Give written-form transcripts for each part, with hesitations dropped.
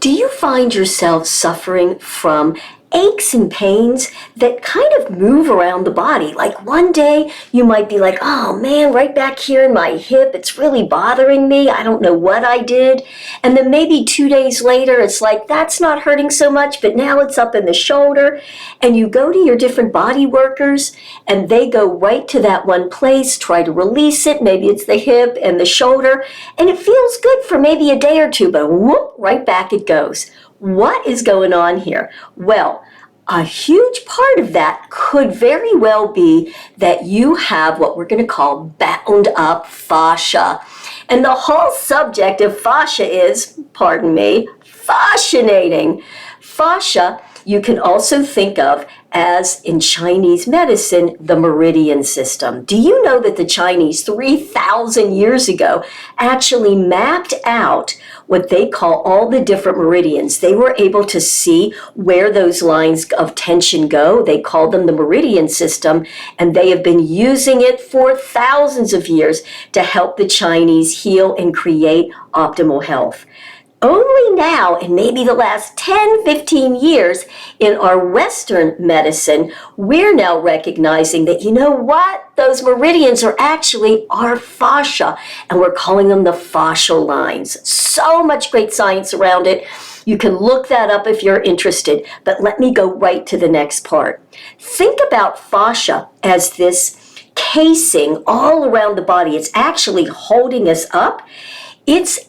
Do you find yourself suffering from aches and pains that kind of move around the body? Like one day you might be like, oh man, right back here in my hip, it's really bothering me. I don't know what I did. And then maybe 2 days later, it's like, that's not hurting so much, but now it's up in the shoulder. And you go to your different body workers and they go right to that one place, try to release it. Maybe it's the hip and the shoulder. And it feels good for maybe a day or two, but whoop, right back it goes. What is going on here? Well, a huge part of that could very well be that you have what we're going to call bound up fascia. And the whole subject of fascia is, pardon me, fascinating. Fascia, you can also think of as, in Chinese medicine, the meridian system. Do you know that the Chinese 3,000 years ago actually mapped out what they call all the different meridians? They were able to see where those lines of tension go. They called them the meridian system, and they have been using it for thousands of years to help the Chinese heal and create optimal health. Only now, in maybe the last 10, 15 years, in our Western medicine, we're now recognizing that, you know what? Those meridians are actually our fascia, and we're calling them the fascial lines. So much great science around it. You can look that up if you're interested, but let me go right to the next part. Think about fascia as this casing all around the body. It's actually holding us up. It's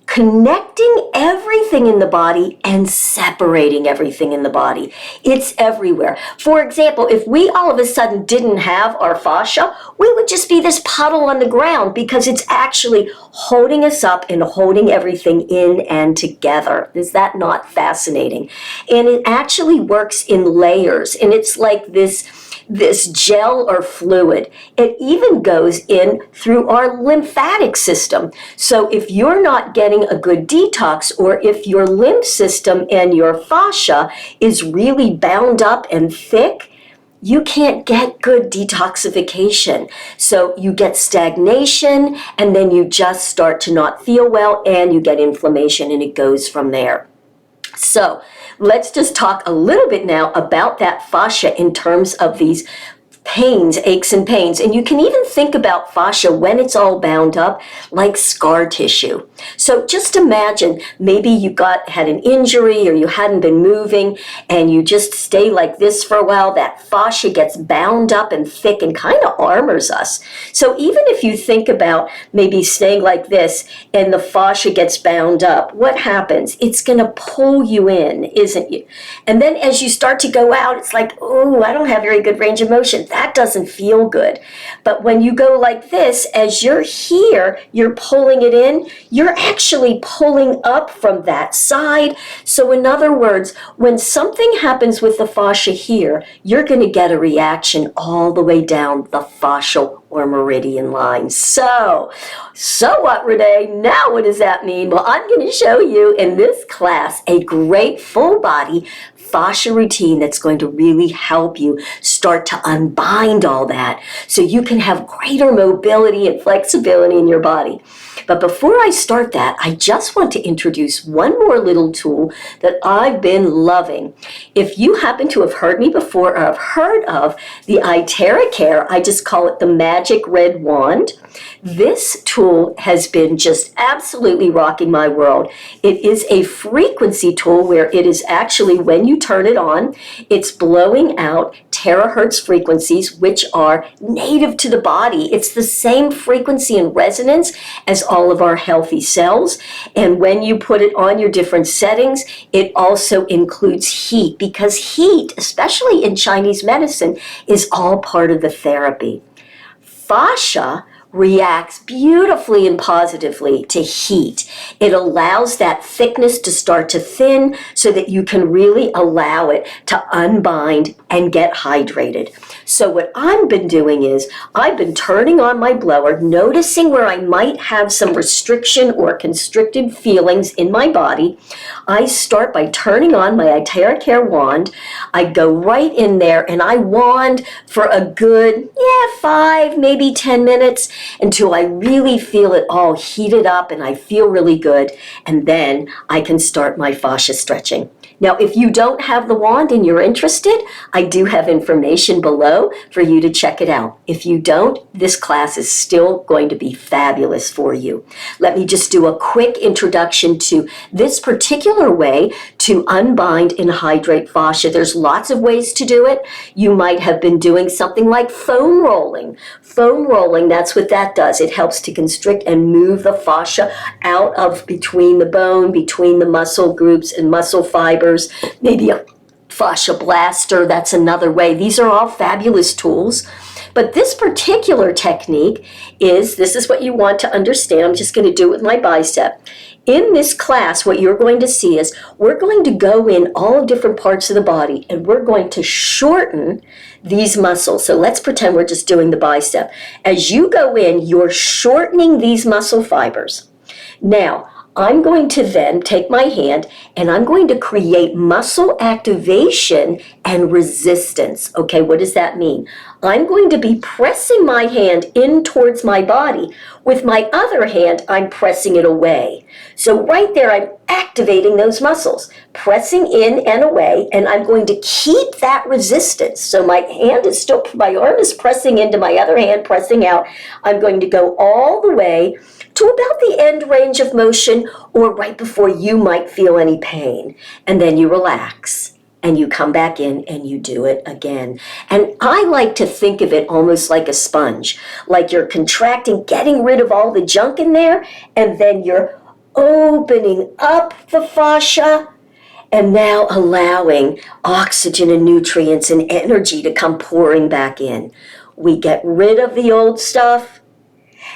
connecting everything in the body and separating everything in the body. It's everywhere. For example, if we all of a sudden didn't have our fascia, we would just be this puddle on the ground because it's actually holding us up and holding everything in and together. Is that not fascinating? And it actually works in layers, and it's like this gel or fluid. It even goes in through our lymphatic system. So if you're not getting a good detox, or if your lymph system and your fascia is really bound up and thick, you can't get good detoxification. So you get stagnation, and then you just start to not feel well, and you get inflammation, and it goes from there. So let's just talk a little bit now about that fascia in terms of these pains, aches and pains. And you can even think about fascia when it's all bound up like scar tissue. So just imagine maybe you had an injury, or you hadn't been moving, and you just stay like this for a while. That fascia gets bound up and thick and kind of armors us. So even if you think about maybe staying like this and the fascia gets bound up, what happens? It's going to pull you in, isn't it? And then as you start to go out, it's like, oh, I don't have very good range of motion. That doesn't feel good. But when you go like this, as you're here, you're pulling it in, you're actually pulling up from that side. So in other words, when something happens with the fascia here, you're going to get a reaction all the way down the fascial or meridian line. So what, Renee? Now what does that mean? Well, I'm going to show you in this class a great full body fascia routine that's going to really help you start to unbind all that so you can have greater mobility and flexibility in your body. But before I start that, I just want to introduce one more little tool that I've been loving. If you happen to have heard me before or have heard of the iTeracare, I just call it the magic red wand. This tool has been just absolutely rocking my world. It is a frequency tool where it is actually, when you turn it on, it's blowing out terahertz frequencies, which are native to the body. It's the same frequency and resonance as all of our healthy cells. And when you put it on your different settings, it also includes heat, because heat, especially in Chinese medicine, is all part of the therapy. Fascia reacts beautifully and positively to heat. It allows that thickness to start to thin so that you can really allow it to unbind and get hydrated. So what I've been doing is I've been turning on my blower, noticing where I might have some restriction or constricted feelings in my body. I start by turning on my iTeracare wand. I go right in there and I wand for a good 5, maybe 10 minutes. until I really feel it all heated up and I feel really good. And then I can start my fascia stretching. Now, if you don't have the wand and you're interested, I do have information below for you to check it out. If you don't, this class is still going to be fabulous for you. Let me just do a quick introduction to this particular way to unbind and hydrate fascia. There's lots of ways to do it. You might have been doing something like foam rolling. Foam rolling, that's what that does. It helps to constrict and move the fascia out of between the bone, between the muscle groups and muscle fibers. Maybe a fascia blaster, that's another way. These are all fabulous tools. But this particular technique this is what you want to understand. I'm just going to do it with my bicep. In this class, what you're going to see is we're going to go in all different parts of the body and we're going to shorten these muscles. So let's pretend we're just doing the bicep. As you go in, you're shortening these muscle fibers. Now, I'm going to then take my hand and I'm going to create muscle activation and resistance. Okay, what does that mean? I'm going to be pressing my hand in towards my body. With my other hand, I'm pressing it away. So right there, I'm activating those muscles, pressing in and away, and I'm going to keep that resistance. So my arm is pressing into my other hand, pressing out. I'm going to go all the way to about the end range of motion or right before you might feel any pain. And then you relax and you come back in and you do it again. And I like to think of it almost like a sponge, like you're contracting, getting rid of all the junk in there, and then you're opening up the fascia and now allowing oxygen and nutrients and energy to come pouring back in. We get rid of the old stuff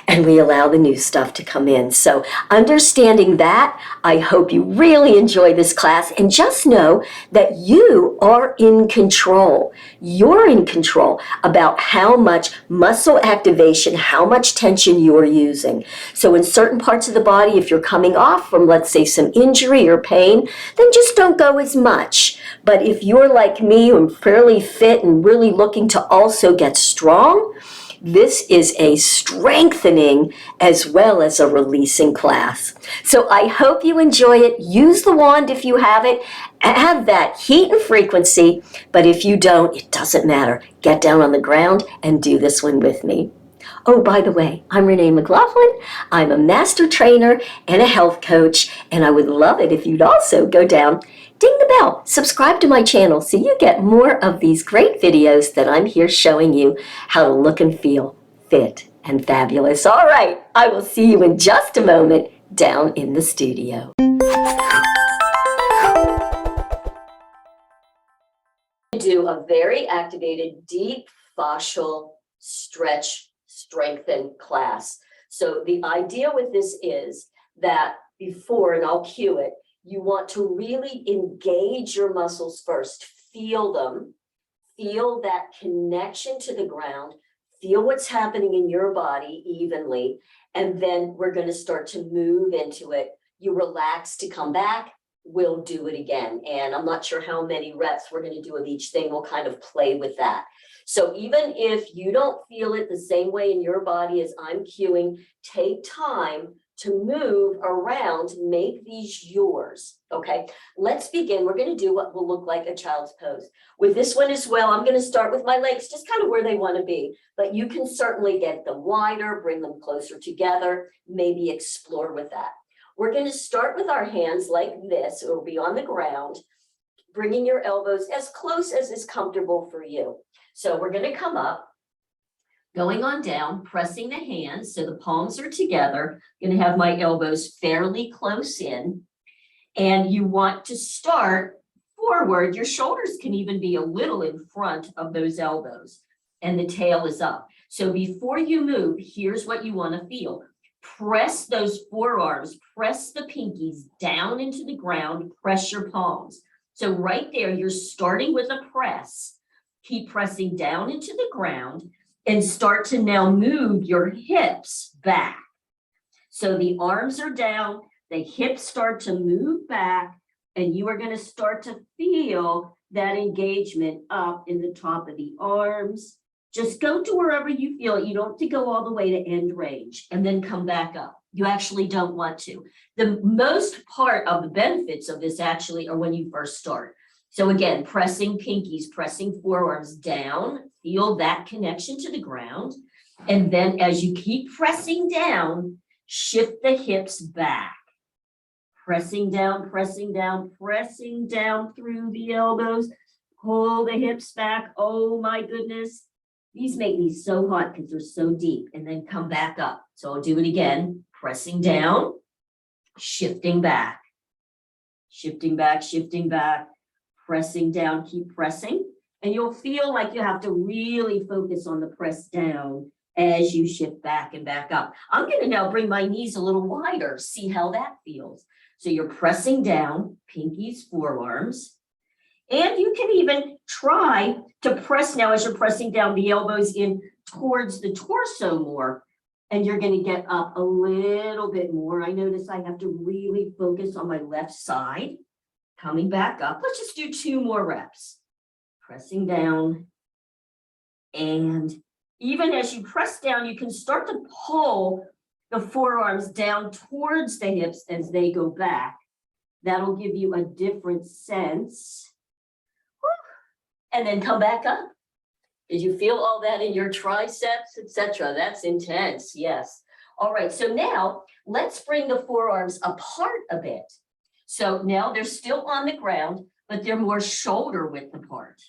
and we allow the new stuff to come in. So understanding that, I hope you really enjoy this class and just know that you are in control. You're in control about how much muscle activation, how much tension you are using. So in certain parts of the body, if you're coming off from, let's say, some injury or pain, then just don't go as much. But if you're like me and fairly fit and really looking to also get strong, this is a strengthening as well as a releasing class. So I hope you enjoy it. Use the wand if you have it. Have that heat and frequency. But if you don't, it doesn't matter. Get down on the ground and do this one with me. Oh, by the way, I'm Renee McLaughlin. I'm a master trainer and a health coach, and I would love it if you'd also go down, ding the bell, subscribe to my channel so you get more of these great videos that I'm here showing you how to look and feel fit and fabulous. All right, I will see you in just a moment down in the studio. Do a very activated, deep fascial stretch strengthen class. So the idea with this is that before, and I'll cue it, you want to really engage your muscles first. Feel them. Feel that connection to the ground. Feel what's happening in your body evenly. And then we're going to start to move into it. You relax to come back. We'll do it again. And I'm not sure how many reps we're going to do of each thing. We'll kind of play with that. So even if you don't feel it the same way in your body as I'm cueing, take time to move around, make these yours, okay? Let's begin. We're going to do what will look like a child's pose. With this one as well, I'm going to start with my legs just kind of where they want to be, but you can certainly get them wider, bring them closer together, maybe explore with that. We're going to start with our hands like this. It will be on the ground, bringing your elbows as close as is comfortable for you. So we're going to come up, going on down, pressing the hands so the palms are together. I'm going to have my elbows fairly close in. And you want to start forward. Your shoulders can even be a little in front of those elbows. And the tail is up. So before you move, here's what you want to feel. Press those forearms, press the pinkies down into the ground, press your palms. So right there, you're starting with a press. Keep pressing down into the ground and start to now move your hips back. So the arms are down, the hips start to move back, and you are going to start to feel that engagement up in the top of the arms Just go to wherever you feel it. You don't have to go all the way to end range and then come back up. You actually don't want to. The most part of the benefits of this actually are when you first start. So again, pressing pinkies, pressing forearms down, feel that connection to the ground. And then as you keep pressing down, shift the hips back. Pressing down, pressing down, pressing down through the elbows. Pull the hips back. Oh my goodness. These make me so hot because they're so deep. And then come back up. So I'll do it again. Pressing down, shifting back. Shifting back, shifting back. Pressing down, keep pressing. And you'll feel like you have to really focus on the press down as you shift back and back up. I'm going to now bring my knees a little wider. See how that feels. So you're pressing down, pinkies, forearms. And you can even try to press now as you're pressing down the elbows in towards the torso more. And you're going to get up a little bit more. I notice I have to really focus on my left side. Coming back up. Let's just do 2 more reps. Pressing down. And even as you press down, you can start to pull the forearms down towards the hips as they go back. That'll give you a different sense. And then come back up. Did you feel all that in your triceps, etc.? That's intense, yes. All right, so now let's bring the forearms apart a bit. So now they're still on the ground, but they're more shoulder width apart.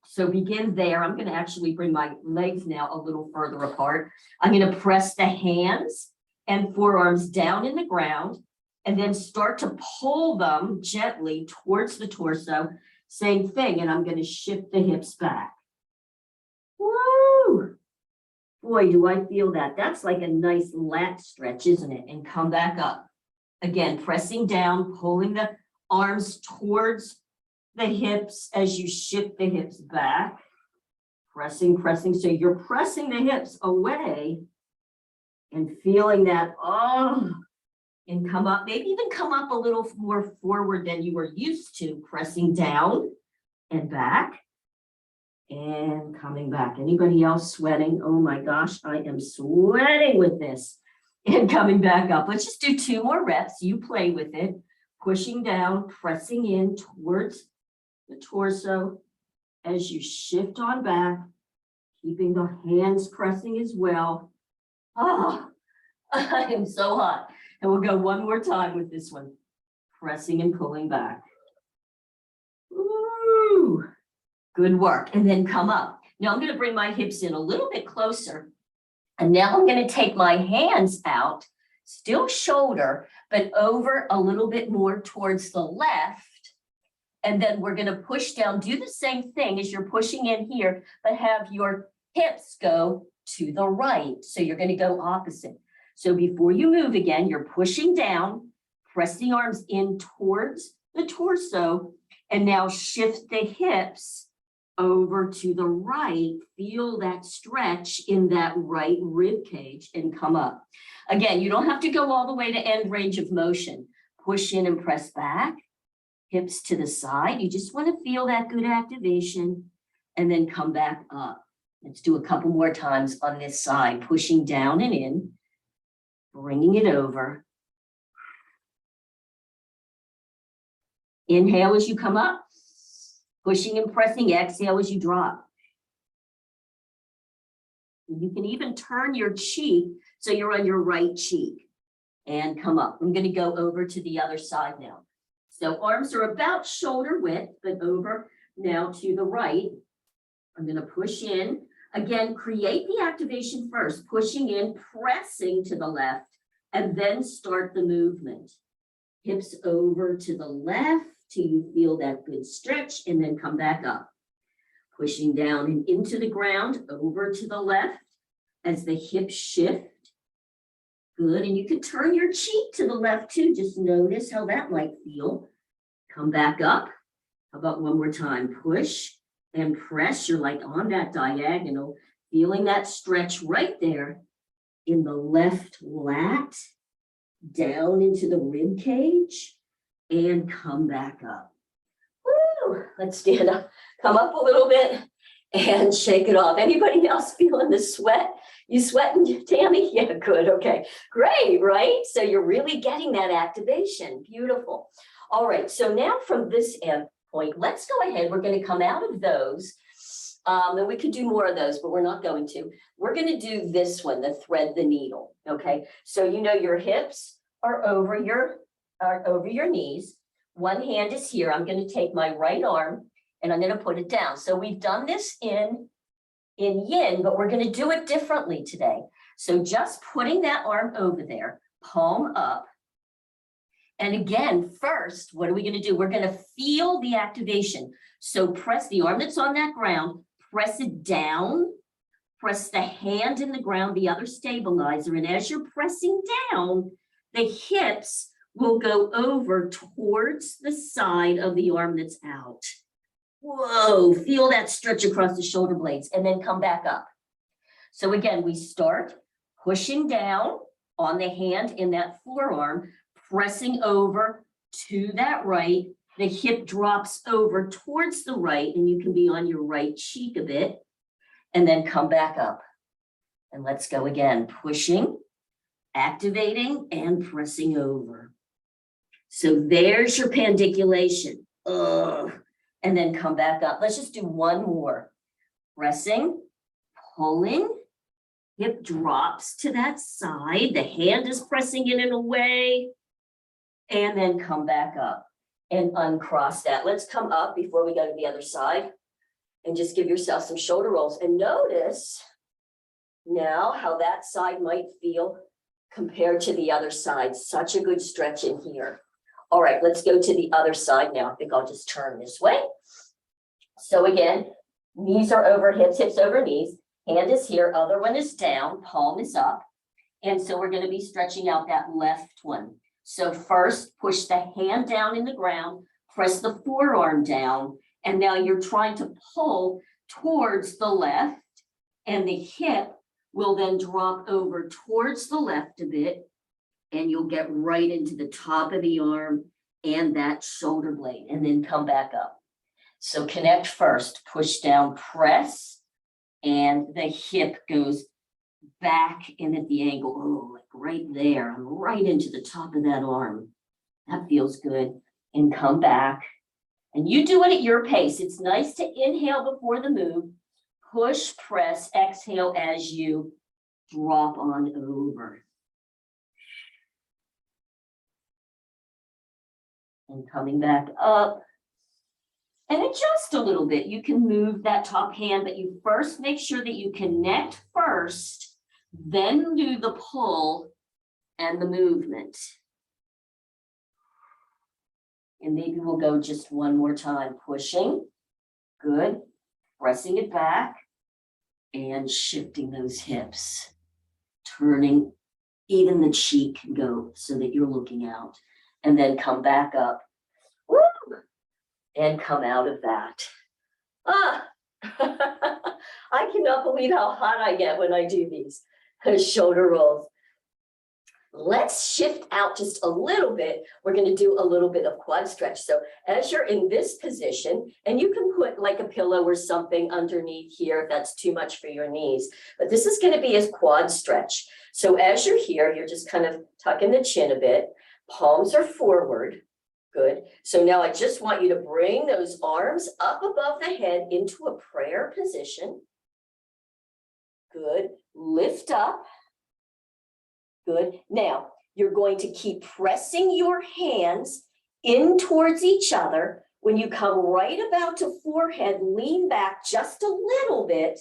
So begin there. I'm going to actually bring my legs now a little further apart. I'm going to press the hands and forearms down in the ground and then start to pull them gently towards the torso. Same thing, and I'm going to shift the hips back. Woo! Boy, do I feel that. That's like a nice lat stretch, isn't it? And come back up. Again, pressing down, pulling the arms towards the hips as you shift the hips back. Pressing, pressing. So you're pressing the hips away and feeling that, oh, and come up, maybe even come up a little more forward than you were used to, pressing down and back and coming back. Anybody else sweating? Oh my gosh, I am sweating with this. And coming back up. Let's just do 2 more reps. You play with it. Pushing down, pressing in towards the torso as you shift on back, keeping the hands pressing as well. Oh, I am so hot. And we'll go 1 more time with this one. Pressing and pulling back. Ooh, good work. And then come up. Now I'm going to bring my hips in a little bit closer. And now I'm going to take my hands out, still shoulder, but over a little bit more towards the left. And then we're going to push down, do the same thing as you're pushing in here, but have your hips go to the right. So you're going to go opposite. So before you move again, you're pushing down, press the arms in towards the torso, and now shift the hips over to the right. Feel that stretch in that right rib cage and come up. Again, you don't have to go all the way to end range of motion. Push in and press back, hips to the side. You just want to feel that good activation and then come back up. Let's do a couple more times on this side, pushing down and in, bringing it over. Inhale as you come up. Pushing and pressing, exhale as you drop. You can even turn your cheek so you're on your right cheek and come up. I'm going to go over to the other side now. So arms are about shoulder width, but over now to the right. I'm going to push in. Again, create the activation first, pushing in, pressing to the left, and then start the movement. Hips over to the left. Till you feel that good stretch and then come back up. Pushing down and into the ground, over to the left as the hips shift. Good, and you can turn your cheek to the left too. Just notice how that might feel. Come back up. How about 1 more time? Push and press. You're like on that diagonal, feeling that stretch right there in the left lat, down into the rib cage. And come back up. Woo! Let's stand up, come up a little bit and shake it off. Anybody else feeling the sweat? You sweating, Tammy? Yeah, good. Okay, great, right? So you're really getting that activation. Beautiful. All right, so now from this end point, let's go ahead. We're going to come out of those. And we could do more of those, but we're not going to. We're going to do this one, the thread the needle. Okay, so you know your hips are over your knees. One hand is here. I'm going to take my right arm and I'm going to put it down. So we've done this in yin, but we're going to do it differently today. So just putting that arm over there, palm up. And again, first, what are we going to do? We're going to feel the activation. So press the arm that's on that ground, press it down, press the hand in the ground, the other stabilizer. And as you're pressing down, the hips will go over towards the side of the arm that's out. Whoa, feel that stretch across the shoulder blades and then come back up. So again, we start pushing down on the hand in that forearm, pressing over to that right. The hip drops over towards the right, and you can be on your right cheek a bit, and then come back up. And let's go again, pushing, activating, and pressing over. So there's your pandiculation. And then come back up. Let's just do one more. Pressing, pulling, hip drops to that side. The hand is pressing in and away. And then come back up and uncross that. Let's come up before we go to the other side and just give yourself some shoulder rolls. And notice now how that side might feel compared to the other side. Such a good stretch in here. All right, let's go to the other side now. I think I'll just turn this way. So again, knees are over hips, hips over knees. Hand is here, other one is down, palm is up. And so we're going to be stretching out that left one. So first, push the hand down in the ground, press the forearm down, and now you're trying to pull towards the left, and the hip will then drop over towards the left a bit, and you'll get right into the top of the arm and that shoulder blade, and then come back up. So connect first, push down, press, and the hip goes back in at the angle. Oh, like right there. I'm right into the top of that arm. That feels good. And come back. And you do it at your pace. It's nice to inhale before the move. Push, press, exhale as you drop on over. And coming back up. And adjust a little bit. You can move that top hand, but you first make sure that you connect first, then do the pull and the movement. And maybe we'll go just one more time. Pushing, good, pressing it back, and shifting those hips. Turning, even the cheek can go so that you're looking out. And then come back up. Woo! And come out of that. I cannot believe how hot I get when I do these shoulder rolls. Let's shift out just a little bit. We're going to do a little bit of quad stretch. So as you're in this position, and you can put like a pillow or something underneath here if that's too much for your knees, but this is going to be a quad stretch. So as you're here, you're just kind of tucking the chin a bit. Palms are forward. Good. So now I just want you to bring those arms up above the head into a prayer position. Good. Lift up. Good. Now you're going to keep pressing your hands in towards each other. When you come right about to forehead, lean back just a little bit.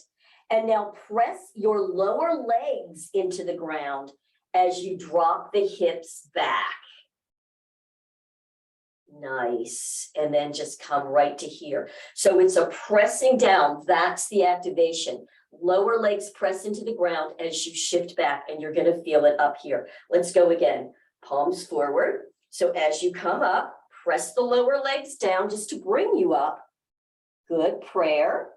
And now press your lower legs into the ground as you drop the hips back. Nice. And then just come right to here. So it's a pressing down. That's the activation. Lower legs press into the ground as you shift back, and you're going to feel it up here. Let's go again. Palms forward. So as you come up, press the lower legs down just to bring you up. Good. Prayer.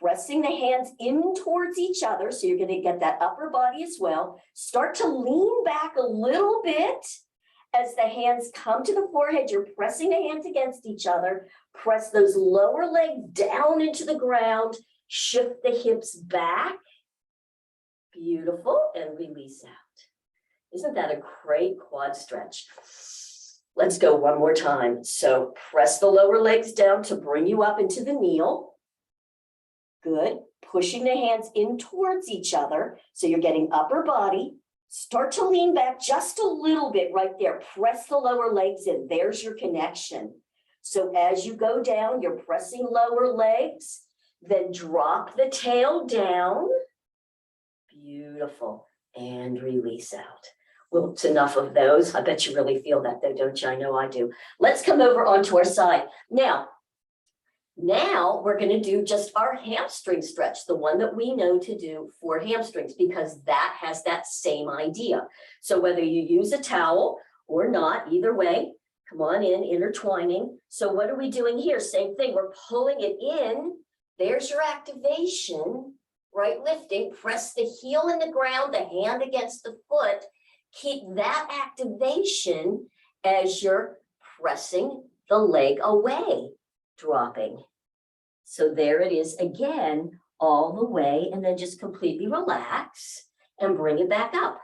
Pressing the hands in towards each other. So you're going to get that upper body as well. Start to lean back a little bit. As the hands come to the forehead, you're pressing the hands against each other. Press those lower legs down into the ground. Shift the hips back. Beautiful, and release out. Isn't that a great quad stretch? Let's go one more time. So press the lower legs down to bring you up into the kneel. Good. Pushing the hands in towards each other. So you're getting upper body. Start to lean back just a little bit right there. Press the lower legs in. There's your connection. So as you go down, you're pressing lower legs. Then drop the tail down. Beautiful. And release out. Well, it's enough of those. I bet you really feel that though, don't you? I know I do. Let's come over onto our side. Now we're going to do just our hamstring stretch, the one that we know to do for hamstrings, because that has that same idea. So whether you use a towel or not, either way, come on in, intertwining. So what are we doing here? Same thing. We're pulling it in. There's your activation, right? Lifting, press the heel in the ground, the hand against the foot. Keep that activation as you're pressing the leg away, dropping. So there it is again, all the way, and then just completely relax and bring it back up.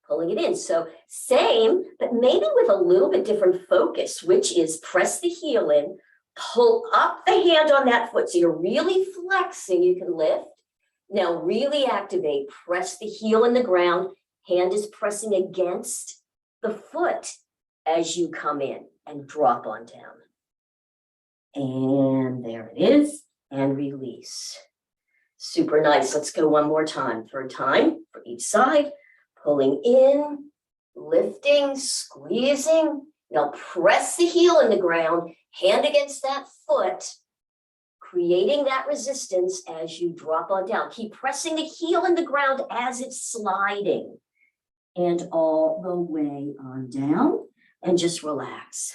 Pulling it in. So same, but maybe with a little bit different focus, which is press the heel in, pull up the hand on that foot. So you're really flexing, you can lift. Now really activate, press the heel in the ground. Hand is pressing against the foot as you come in and drop on down. And there it is, and release. Super nice. Let's go one more time. Third time for each side. Pulling in, lifting, squeezing. Now press the heel in the ground, hand against that foot, creating that resistance as you drop on down. Keep pressing the heel in the ground as it's sliding. And all the way on down, and just relax.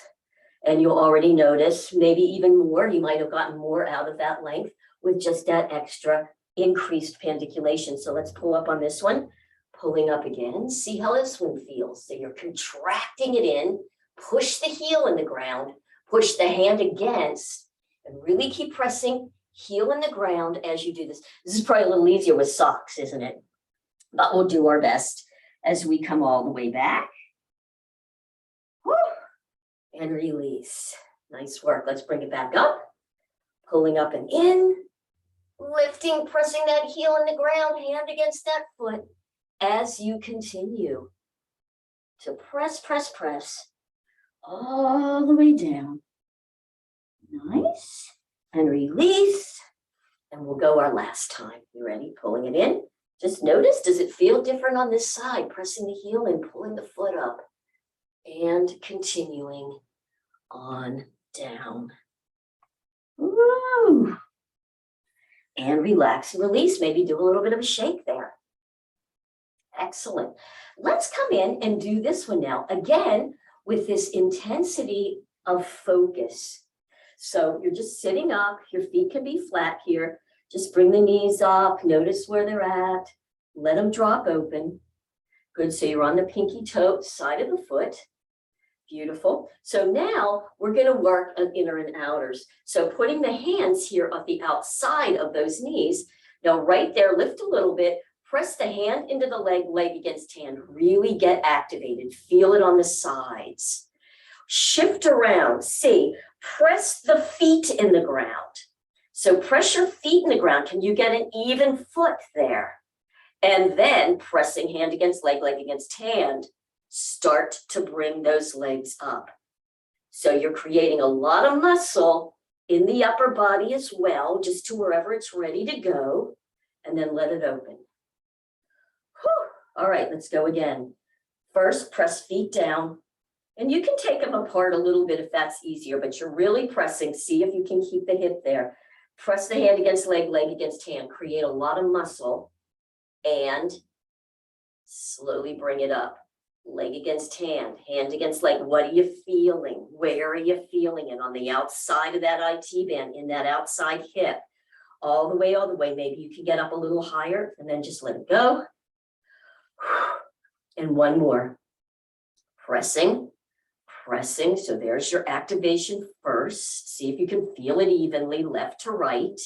And you'll already notice, maybe even more, you might have gotten more out of that length with just that extra increased pandiculation. So let's pull up on this one, pulling up again. See how this one feels. So you're contracting it in, push the heel in the ground, push the hand against, and really keep pressing heel in the ground as you do this. This is probably a little easier with socks, isn't it? But we'll do our best as we come all the way back. Woo. And release. Nice work. Let's bring it back up. Pulling up and in. Lifting, pressing that heel in the ground, hand against that foot. As you continue to press, press, press. All the way down. Nice. And release. And we'll go our last time. You ready? Pulling it in. Just notice, does it feel different on this side? Pressing the heel and pulling the foot up and continuing on down. Woo! And relax and release. Maybe do a little bit of a shake there. Excellent. Let's come in and do this one now. Again, with this intensity of focus. So you're just sitting up. Your feet can be flat here. Just bring the knees up, notice where they're at, let them drop open. Good, so you're on the pinky toe side of the foot. Beautiful. So now we're gonna work on inner and outers. So putting the hands here on the outside of those knees. Now right there, lift a little bit, press the hand into the leg, leg against hand, really get activated, feel it on the sides. Shift around, see, press the feet in the ground. So press your feet in the ground. Can you get an even foot there? And then pressing hand against leg, leg against hand, start to bring those legs up. So you're creating a lot of muscle in the upper body as well, just to wherever it's ready to go, and then let it open. Whew. All right, let's go again. First, press feet down, and you can take them apart a little bit if that's easier, but you're really pressing. See if you can keep the hip there. Press the hand against leg, leg against hand, create a lot of muscle, and slowly bring it up. Leg against hand, hand against leg. What are you feeling? Where are you feeling it? On the outside of that IT band, in that outside hip. All the way, all the way. Maybe you can get up a little higher and then just let it go. And one more. Pressing. Pressing, so there's your activation first. See if you can feel it evenly, left to right.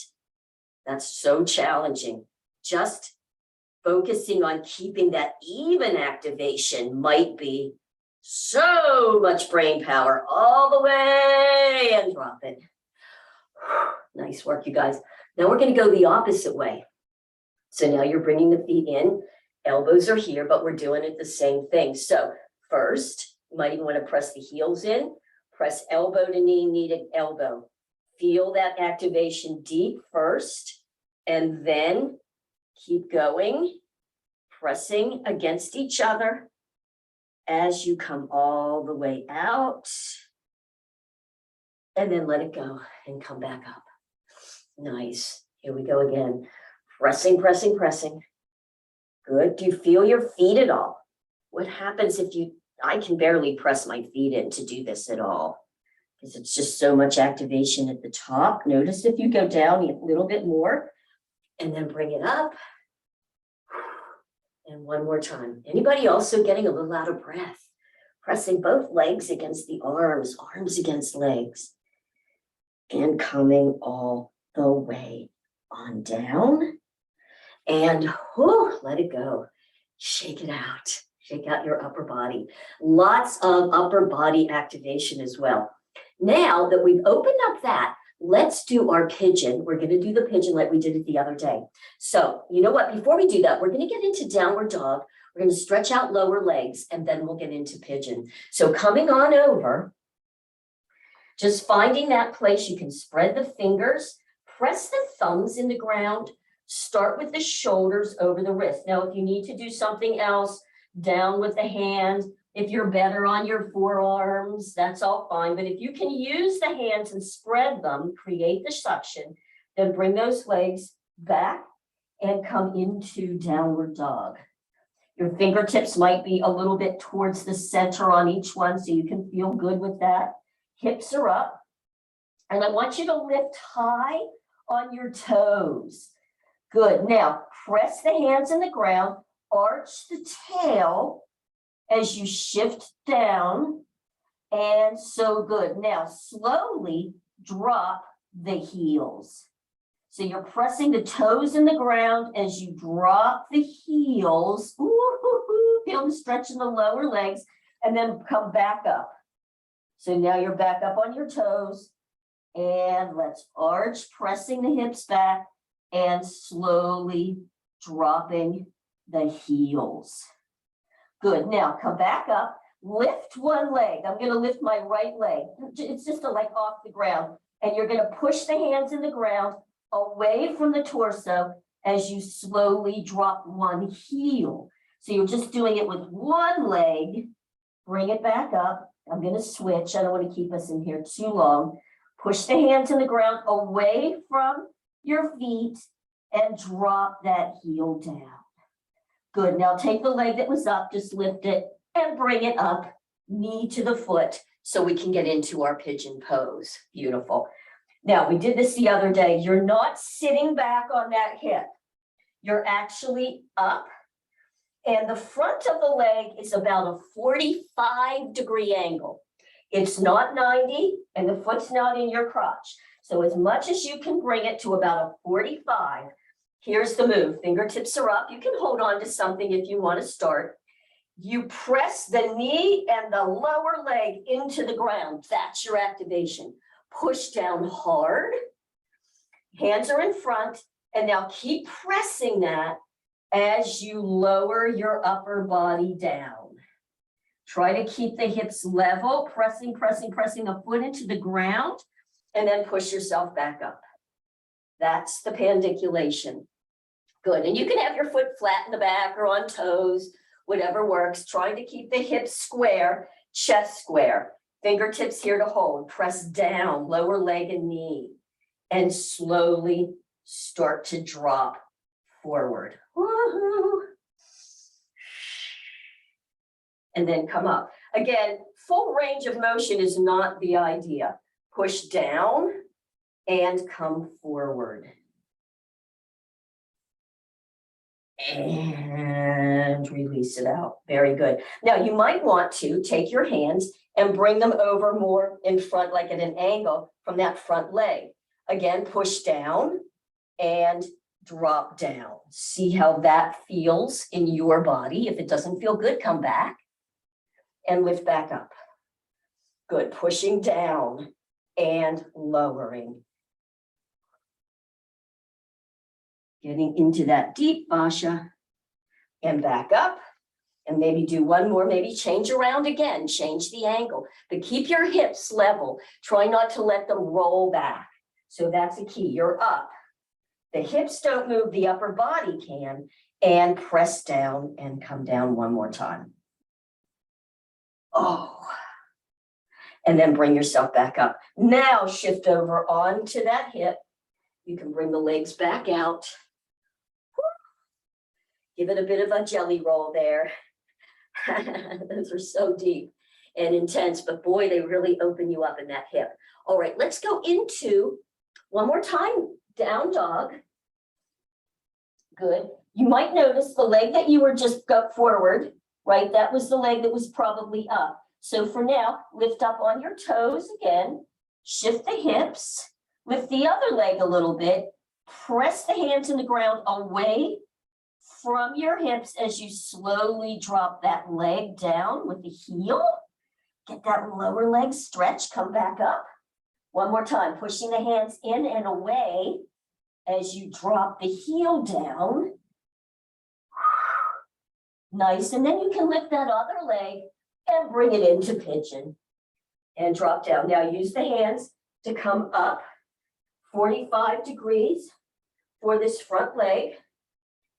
That's so challenging. Just focusing on keeping that even activation might be so much brain power all the way and drop it. Nice work, you guys. Now we're going to go the opposite way. So now you're bringing the feet in, elbows are here, but we're doing it the same thing. So first, you might even want to press the heels in, press elbow to knee, knee to elbow. Feel that activation deep first, and then keep going, pressing against each other as you come all the way out, and then let it go and come back up. Nice. Here we go again. Pressing, pressing, pressing. Good. Do you feel your feet at all? What happens if I can barely press my feet in to do this at all, because it's just so much activation at the top. Notice if you go down a little bit more and then bring it up. And one more time. Anybody also getting a little out of breath? Pressing both legs against the arms, arms against legs, and coming all the way on down. And let it go. Shake it out. Shake out your upper body. Lots of upper body activation as well. Now that we've opened up that, let's do our pigeon. We're going to do the pigeon like we did it the other day. So you know what? Before we do that, we're going to get into downward dog. We're going to stretch out lower legs, and then we'll get into pigeon. So coming on over, just finding that place, you can spread the fingers, press the thumbs in the ground, start with the shoulders over the wrist. Now, if you need to do something else, down with the hand. If you're better on your forearms, that's all fine. But if you can use the hands and spread them, create the suction, then bring those legs back and come into downward dog. Your fingertips might be a little bit towards the center on each one, so you can feel good with that. Hips are up. And I want you to lift high on your toes. Good. Now, press the hands in the ground, arch the tail as you shift down, and so good. Now, slowly drop the heels. So you're pressing the toes in the ground as you drop the heels. Ooh, feel the stretch in the lower legs, and then come back up. So now you're back up on your toes, and let's arch, pressing the hips back, and slowly dropping the heels. Good. Now come back up, lift one leg. I'm going to lift my right leg. It's just a leg off the ground. And you're going to push the hands in the ground away from the torso as you slowly drop one heel. So you're just doing it with one leg. Bring it back up. I'm going to switch. I don't want to keep us in here too long. Push the hands in the ground away from your feet and drop that heel down. Good. Now take the leg that was up, just lift it and bring it up, knee to the foot, so we can get into our pigeon pose. Beautiful. Now, we did this the other day. You're not sitting back on that hip. You're actually up, and the front of the leg is about a 45-degree angle. It's not 90, and the foot's not in your crotch. So as much as you can bring it to about a 45, here's the move. Fingertips are up. You can hold on to something if you want to start. You press the knee and the lower leg into the ground. That's your activation. Push down hard. Hands are in front. And now keep pressing that as you lower your upper body down. Try to keep the hips level, pressing the foot into the ground, and then push yourself back up. That's the pandiculation. Good. And you can have your foot flat in the back or on toes, whatever works. Trying to keep the hips square, chest square. Fingertips here to hold. Press down, lower leg and knee. And slowly start to drop forward. Woohoo! And then come up. Again, full range of motion is not the idea. Push down and come forward. And release it out. Very good. Now you might want to take your hands and bring them over more in front, like at an angle from that front leg. Again, push down and drop down. See how that feels in your body. If it doesn't feel good, come back and lift back up. Good, pushing down and lowering. Getting into that deep fascia and back up. And maybe do one more, maybe change around again, change the angle, but keep your hips level. Try not to let them roll back. So that's a key, you're up. The hips don't move, the upper body can, and press down and come down one more time. Oh, and then bring yourself back up. Now shift over onto that hip. You can bring the legs back out. Give it a bit of a jelly roll there. Those are so deep and intense, but boy, they really open you up in that hip. All right, let's go into one more time, down dog. Good. You might notice the leg that you were just got forward, right? That was the leg that was probably up. So for now, lift up on your toes again, shift the hips, lift the other leg a little bit, press the hands in the ground away from your hips as you slowly drop that leg down with the heel. Get that lower leg stretch, come back up. One more time, pushing the hands in and away as you drop the heel down. Nice, and then you can lift that other leg and bring it into pigeon and drop down. Now use the hands to come up 45 degrees for this front leg.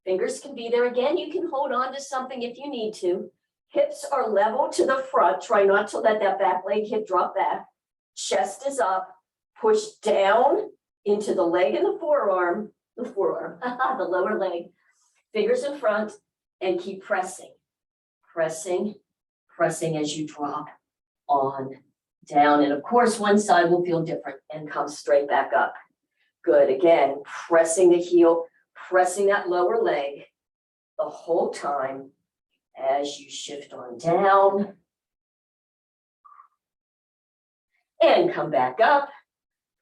Fingers can be there again. You can hold on to something if you need to. Hips are level to the front. Try not to let that back leg hip drop back. Chest is up. Push down into the leg and the forearm, the lower leg. Fingers in front and keep pressing, pressing, pressing as you drop on down. And of course, one side will feel different and come straight back up. Good. Again, pressing the heel, pressing that lower leg the whole time as you shift on down and come back up,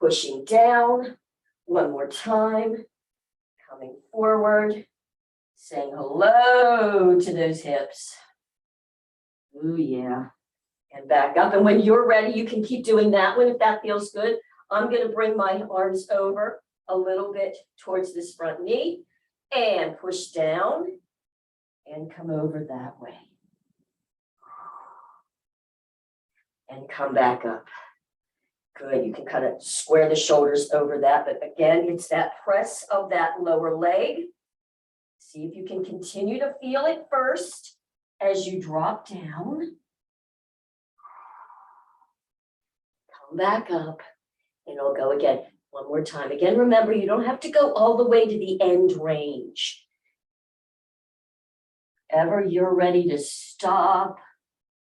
pushing down one more time, coming forward, saying hello to those hips. Ooh, yeah. And back up. And when you're ready, you can keep doing that one if that feels good. I'm going to bring my arms over a little bit towards this front knee and push down and come over that way. And come back up. Good, you can kind of square the shoulders over that, but again, it's that press of that lower leg. See if you can continue to feel it first as you drop down. Come back up, and it'll go again. One more time. Again, remember, you don't have to go all the way to the end range. Ever you're ready to stop,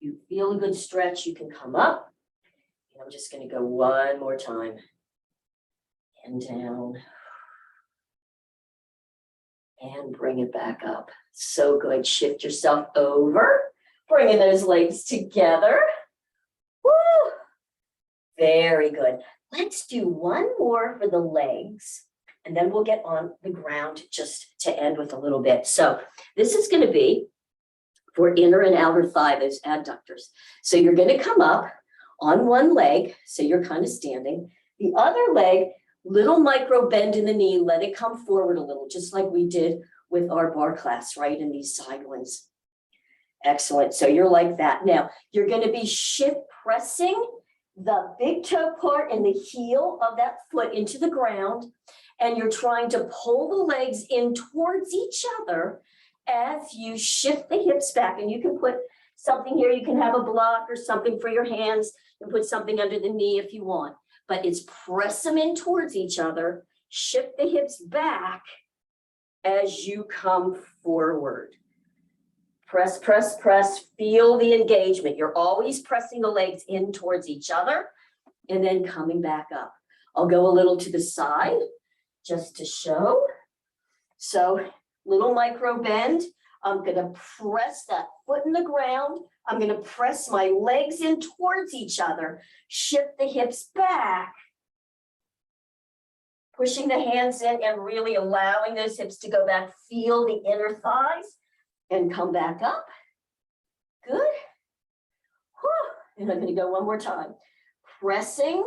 you feel a good stretch, you can come up. And I'm just going to go one more time. And down. And bring it back up. So good. Shift yourself over. Bringing those legs together. Woo! Very good. Let's do one more for the legs, and then we'll get on the ground just to end with a little bit. So this is going to be for inner and outer thigh, those adductors. So you're going to come up on one leg, so you're kind of standing. The other leg, little micro bend in the knee, let it come forward a little, just like we did with our bar class, right, in these side ones. Excellent. So you're like that. Now, you're going to be shift pressing the big toe part and the heel of that foot into the ground, and you're trying to pull the legs in towards each other as you shift the hips back. And you can put something here, you can have a block or something for your hands and put something under the knee if you want, but it's press them in towards each other, shift the hips back as you come forward. Press, press, press, feel the engagement. You're always pressing the legs in towards each other and then coming back up. I'll go a little to the side just to show. So little micro bend. I'm going to press that foot in the ground. I'm going to press my legs in towards each other. Shift the hips back. Pushing the hands in and really allowing those hips to go back. Feel the inner thighs and come back up. Good. Whew. And I'm going to go one more time. Pressing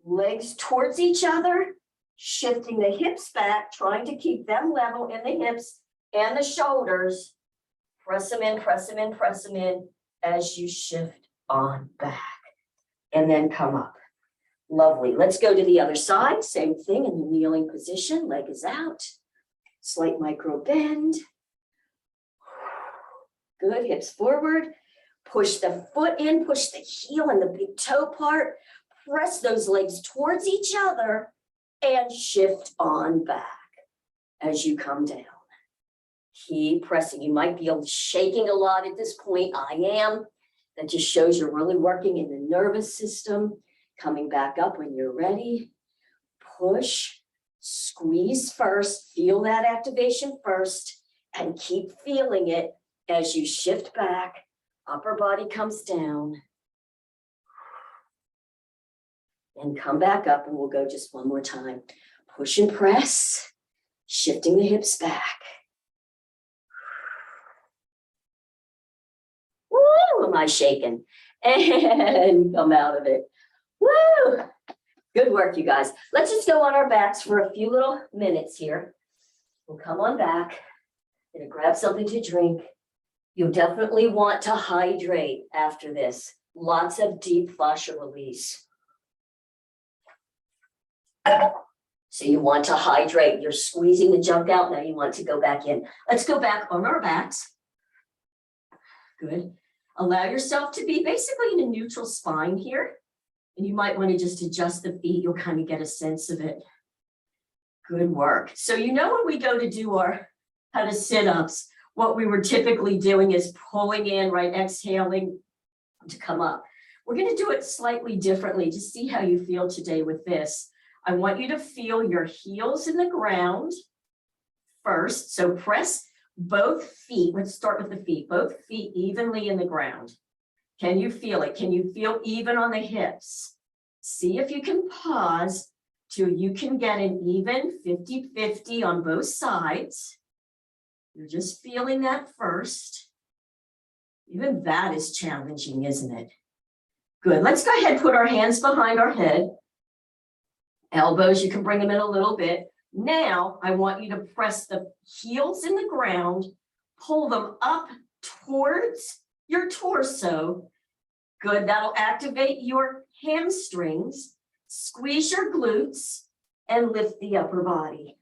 legs towards each other, shifting the hips back, trying to keep them level in the hips and the shoulders. Press them in, press them in, press them in as you shift on back. And then come up. Lovely. Let's go to the other side. Same thing in the kneeling position. Leg is out. Slight micro bend. Good. Hips forward. Push the foot in. Push the heel and the big toe part. Press those legs towards each other and shift on back as you come down. Keep pressing. You might be shaking a lot at this point. I am. That just shows you're really working in the nervous system. Coming back up when you're ready. Push, squeeze first, feel that activation first, and keep feeling it as you shift back. Upper body comes down. And come back up, and we'll go just one more time. Push and press, shifting the hips back. Woo, am I shaking? And come out of it. Woo! Good work, you guys. Let's just go on our backs for a few little minutes here. We'll come on back. Gonna grab something to drink. You'll definitely want to hydrate after this. Lots of deep fascia release. So you want to hydrate. You're squeezing the junk out. Now you want to go back in. Let's go back on our backs. Good. Allow yourself to be basically in a neutral spine here. And you might want to just adjust the feet. You'll kind of get a sense of it. Good work. So you know when we go to do our kind of sit-ups, what we were typically doing is pulling in, right, exhaling to come up. We're going to do it slightly differently. Just see how you feel today with this. I want you to feel your heels in the ground first. So press both feet. Let's start with the feet. Both feet evenly in the ground. Can you feel it? Can you feel even on the hips? See if you can pause till you can get an even 50-50 on both sides. You're just feeling that first. Even that is challenging, isn't it? Good. Let's go ahead and put our hands behind our head. Elbows, you can bring them in a little bit. Now, I want you to press the heels in the ground, pull them up towards your torso. Good. That'll activate your hamstrings. Squeeze your glutes and lift the upper body.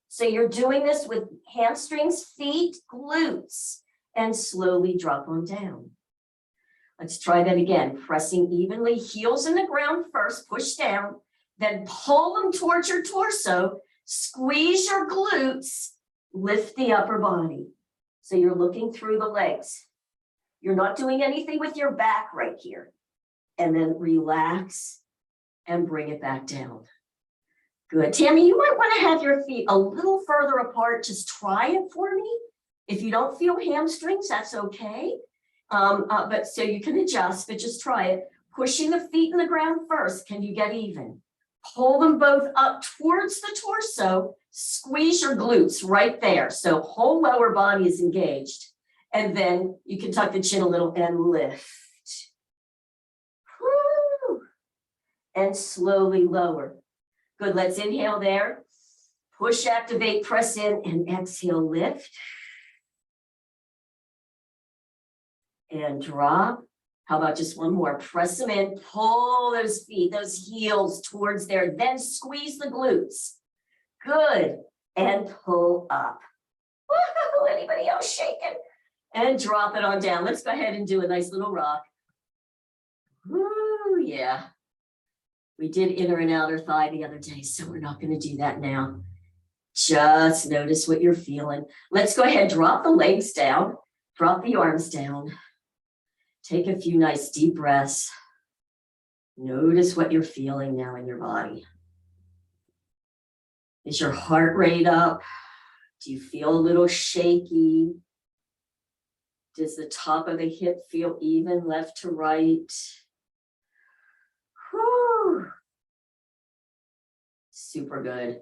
So you're doing this with hamstrings, feet, glutes, and slowly drop on down. Let's try that again. Pressing evenly, heels in the ground first, push down, then pull them towards your torso, squeeze your glutes, lift the upper body. So you're looking through the legs. You're not doing anything with your back right here. And then relax and bring it back down. Good. Tammy, you might want to have your feet a little further apart. Just try it for me. If you don't feel hamstrings, that's okay. But so you can adjust, but just try it. Pushing the feet in the ground first. Can you get even? Pull them both up towards the torso. Squeeze your glutes right there. So whole lower body is engaged. And then you can tuck the chin a little and lift. Woo! And slowly lower. Good, let's inhale there. Push, activate, press in, and exhale, lift. And drop. How about just one more? Press them in, pull those feet, those heels towards there, then squeeze the glutes. Good, and pull up. Woo-hoo, anybody else shaking? And drop it on down. Let's go ahead and do a nice little rock. Woo, yeah. We did inner and outer thigh the other day, so we're not going to do that now. Just notice what you're feeling. Let's go ahead, drop the legs down, drop the arms down. Take a few nice deep breaths. Notice what you're feeling now in your body. Is your heart rate up? Do you feel a little shaky? Does the top of the hip feel even left to right? Whew. Super good.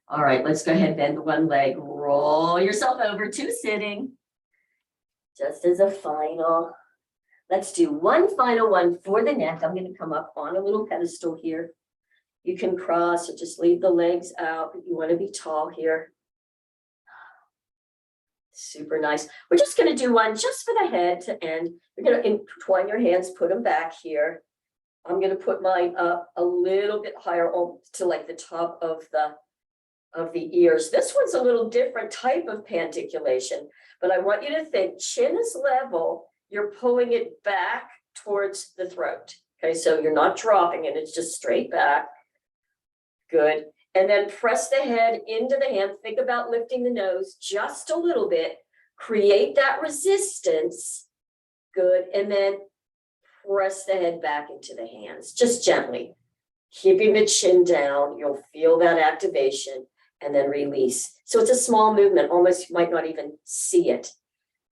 All right, let's go ahead, bend one leg, roll yourself over to sitting. Just as a final, let's do one final one for the neck. I'm going to come up on a little pedestal here. You can cross or just leave the legs out, but you want to be tall here. Super nice. We're just going to do one just for the head to end. You're going to entwine your hands, put them back here. I'm going to put mine up a little bit higher to like the top of the ears. This one's a little different type of panticulation, but I want you to think chin is level. You're pulling it back towards the throat. Okay, so you're not dropping it. It's just straight back. Good. And then press the head into the hand. Think about lifting the nose just a little bit. Create that resistance. Good. And then press the head back into the hands, just gently. Keeping the chin down, you'll feel that activation, and then release. So it's a small movement, almost you might not even see it.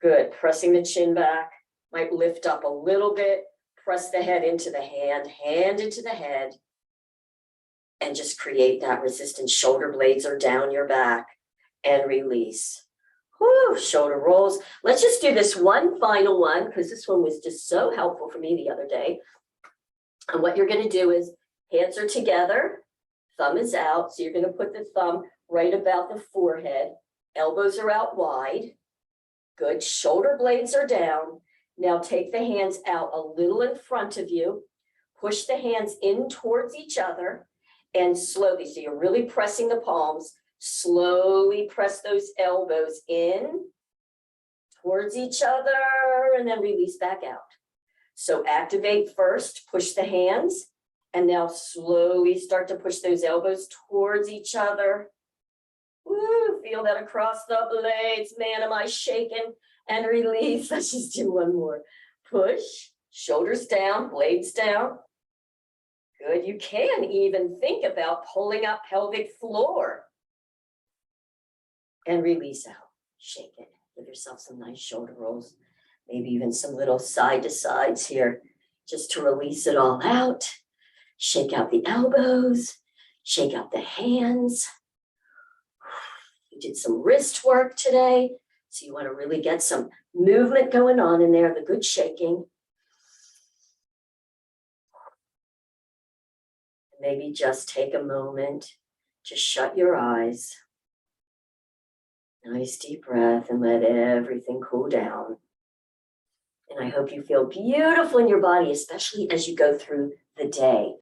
Good. Pressing the chin back, might lift up a little bit. Press the head into the hand into the head. And just create that resistance. Shoulder blades are down your back and release. Whew, shoulder rolls. Let's just do this one final one because this one was just so helpful for me the other day. And what you're going to do is hands are together, thumb is out. So you're going to put the thumb right about the forehead. Elbows are out wide. Good. Shoulder blades are down. Now take the hands out a little in front of you. Push the hands in towards each other. And slowly, so you're really pressing the palms, slowly press those elbows in towards each other and then release back out. So activate first, push the hands, and now slowly start to push those elbows towards each other. Woo, feel that across the blades. Man, am I shaking? And release. Let's just do one more. Push, shoulders down, blades down. Good. You can even think about pulling up pelvic floor and release out. Shake it. Give yourself some nice shoulder rolls. Maybe even some little side to sides here just to release it all out. Shake out the elbows. Shake out the hands. You did some wrist work today. So you want to really get some movement going on in there, the good shaking. Maybe just take a moment to shut your eyes. Nice deep breath and let everything cool down. And I hope you feel beautiful in your body, especially as you go through the day.